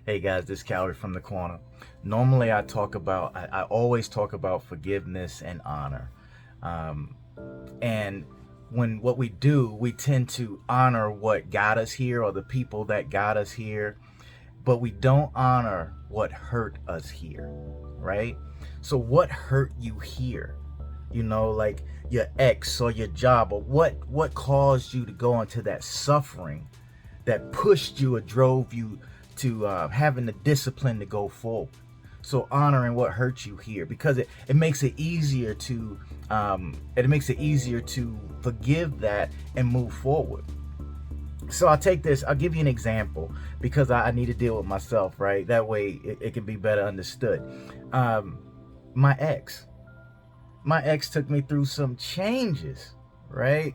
Hey guys, this is Kauri from the corner. Normally I always talk about forgiveness and honor. Um, and when what we do, we tend to honor what got us here or the people that got us here, but we don't honor what hurt us here, right? So what hurt you here? Like your ex or your job, or what caused you to go into that suffering that pushed you or drove you to having the discipline to go forward. So honoring what hurt you here, because it makes it easier to forgive that and move forward. So I'll give you an example, because I need to deal with myself, right? That way it can be better understood. Um, my ex took me through some changes, right?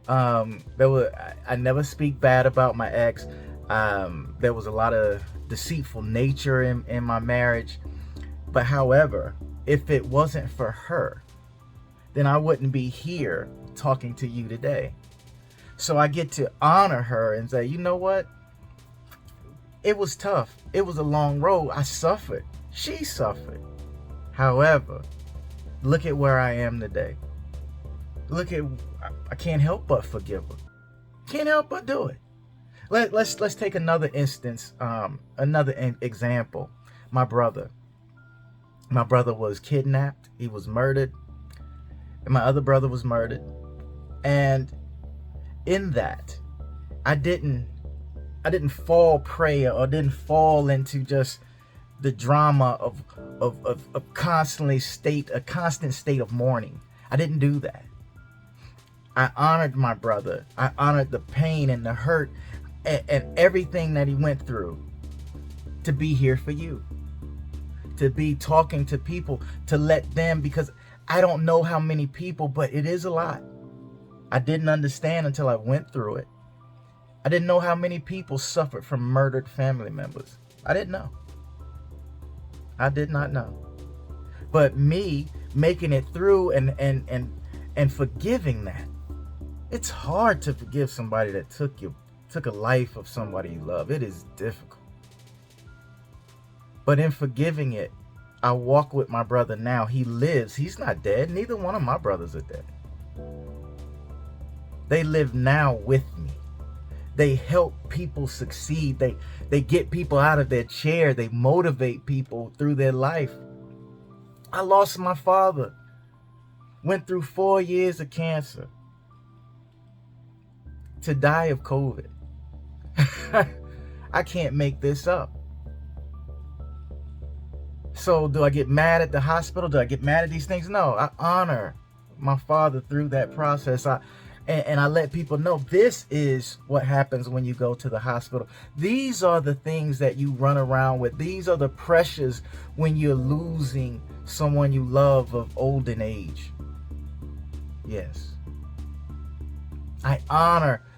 I never speak bad about my ex. There was a lot of deceitful nature in my marriage. But however, if it wasn't for her, then I wouldn't be here talking to you today. So I get to honor her and say, you know what? It was tough. It was a long road. I suffered. She suffered. However, look at where I am today. I can't help but forgive her. Can't help but do it. Let's take another instance, example. My brother was kidnapped. He was murdered, and my other brother was murdered. And in that, I didn't fall prey, or didn't fall into just the drama of a constant state of mourning. I didn't do that. I honored my brother. I honored the pain and the hurt and everything that he went through, to be here for you, to be talking to people, to let them, because I don't know how many people, but it is a lot. I didn't understand until I went through it. I didn't know how many people suffered from murdered family members. I didn't know. I did not know. But me making it through and forgiving that. It's hard to forgive somebody that took a life of somebody you love. It is difficult. But in forgiving it, I walk with my brother now. He lives. He's not dead. Neither one of my brothers are dead. They live now with me. They help people succeed. They get people out of their chair. They motivate people through their life. I lost my father. Went through 4 years of cancer, to die of COVID. I can't make this up. So do I get mad at the hospital? Do I get mad at these things? No, I honor my father through that process. And I let people know this is what happens when you go to the hospital. These are the things that you run around with. These are the pressures when you're losing someone you love of olden age. Yes.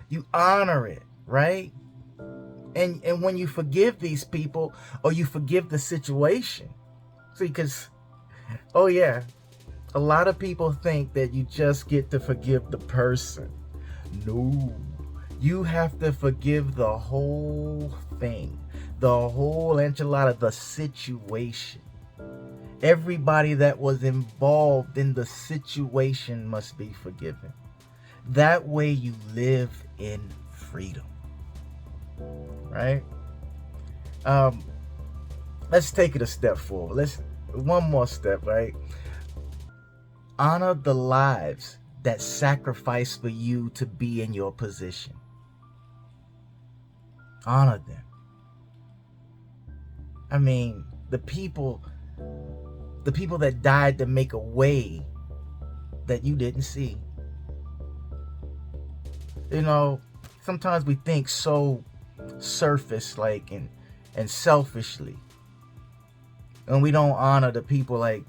You honor it, right? And when you forgive these people, or you forgive the situation. See, because, oh yeah, a lot of people think that you just get to forgive the person. No, you have to forgive the whole thing, the whole enchilada, the situation. Everybody that was involved in the situation must be forgiven. That way you live in freedom, right? Let's take it a step forward. One more step, right? Honor the lives that sacrifice for you to be in your position. Honor them. I mean, the people that died to make a way that you didn't see. Sometimes we think so surface like and selfishly, and we don't honor the people like,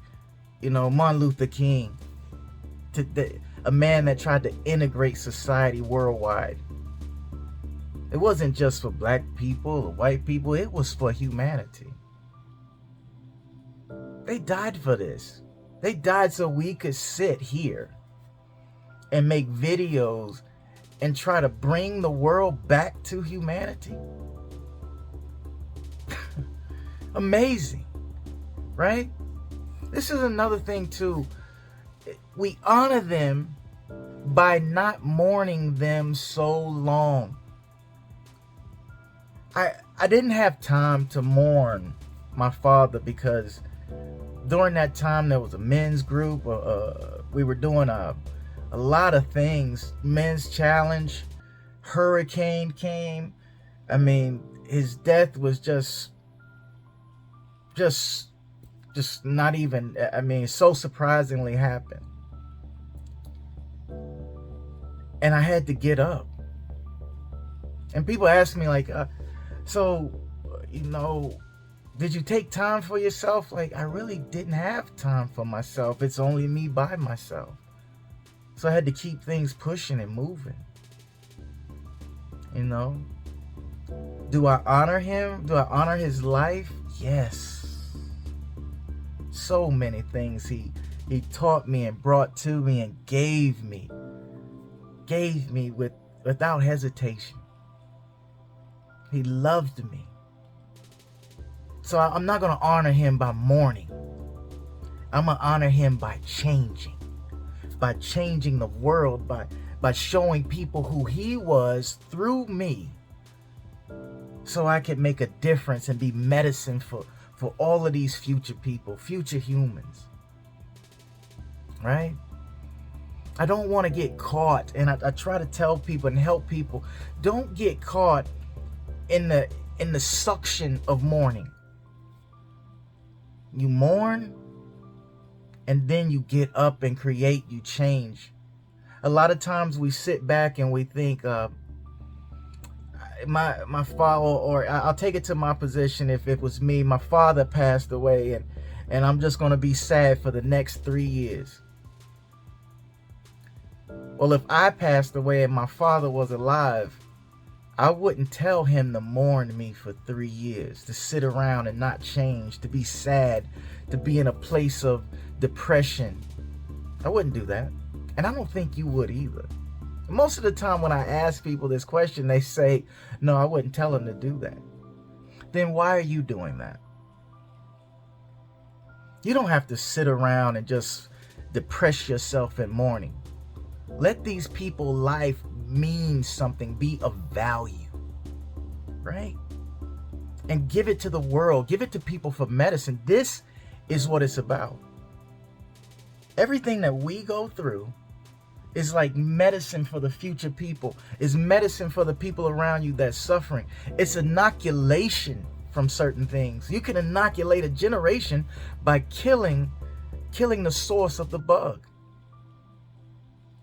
Martin Luther King, a man that tried to integrate society worldwide. It wasn't just for black people or white people, it was for humanity. They died for this. They died so we could sit here and make videos and try to bring the world back to humanity. Amazing, right? This is another thing too. We honor them by not mourning them so long. I didn't have time to mourn my father because during that time there was a men's group. We were doing a lot of things. Men's challenge, hurricane came. I mean, his death was just not even, I mean, so surprisingly happened. And I had to get up. And people ask me like, so, did you take time for yourself? Like, I really didn't have time for myself. It's only me by myself. So I had to keep things pushing and moving. Do I honor him? Do I honor his life? Yes. So many things he taught me and brought to me and gave me without hesitation. He loved me. So I'm not going to honor him by mourning. I'm going to honor him by changing the world, by showing people who he was through me, so I could make a difference and be medicine for all of these future people, future humans, right? I don't want to get caught, and I try to tell people and help people, don't get caught in the suction of mourning. You mourn, and then you get up and create, you change. A lot of times we sit back and we think, my father, or I'll take it to my position, if it was me, my father passed away, and I'm just going to be sad for the next 3 years. Well, if I passed away and my father was alive, I wouldn't tell him to mourn me for 3 years, to sit around and not change, to be sad, to be in a place of depression. I wouldn't do that. And I don't think you would either. Most of the time when I ask people this question, they say, no, I wouldn't tell them to do that. Then why are you doing that? You don't have to sit around and just depress yourself in mourning. Let these people life mean something, be of value, right? And give it to the world, give it to people for medicine. This is what it's about. Everything that we go through is like medicine for the future people, is medicine for the people around you that's suffering. It's inoculation from certain things. You can inoculate a generation by killing the source of the bug,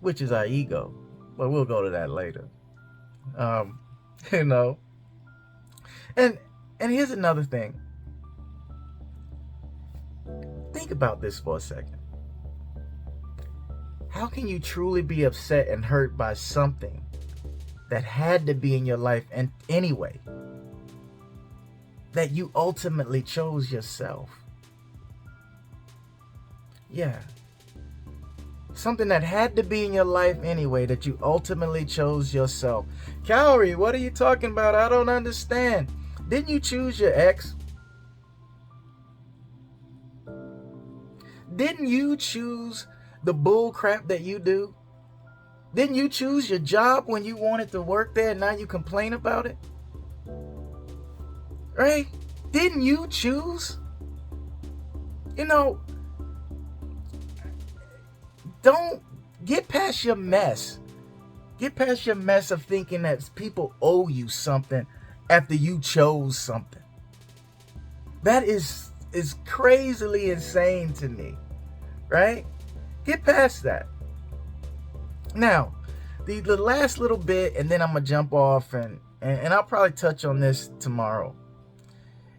which is our ego. But we'll go to that later. And here's another thing. Think about this for a second. How can you truly be upset and hurt by something that had to be in your life and anyway, that you ultimately chose yourself? Yeah. Something that had to be in your life anyway, that you ultimately chose yourself. Kauri, what are you talking about? I don't understand. Didn't you choose your ex? Didn't you choose the bull crap that you do? Didn't you choose your job when you wanted to work there and now you complain about it? Right? Didn't you choose? Don't get past your mess. Get past your mess of thinking that people owe you something after you chose something. That is crazily insane to me, right? Get past that. Now, the last little bit, and then I'm going to jump off, and I'll probably touch on this tomorrow.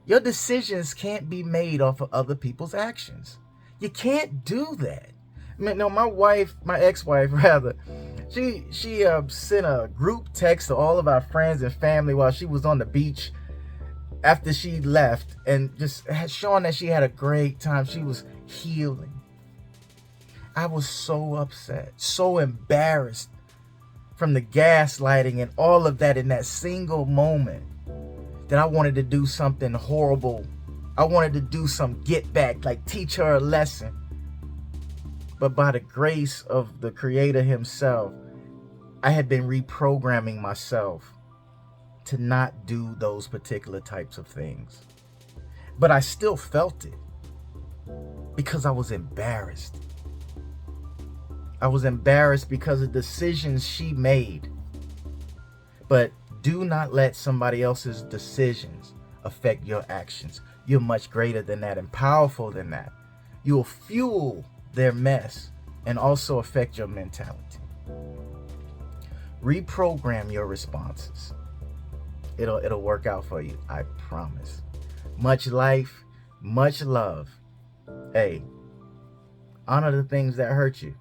Your decisions can't be made off of other people's actions. You can't do that. My ex-wife, she sent a group text to all of our friends and family while she was on the beach after she left, and just showing that she had a great time. She was healing. I was so upset, so embarrassed from the gaslighting and all of that in that single moment, that I wanted to do something horrible I wanted to do some get back, like teach her a lesson. But by the grace of the Creator himself, I had been reprogramming myself to not do those particular types of things. But I still felt it because I was embarrassed. I was embarrassed because of decisions she made. But do not let somebody else's decisions affect your actions. You're much greater than that and powerful than that. You'll fuel their mess and also affect your mentality. Reprogram your responses. It'll work out for you, I promise. Much life, much love. Hey, honor the things that hurt you.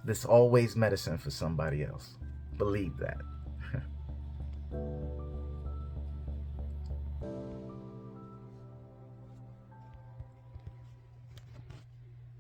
There's always medicine for somebody else. Believe that.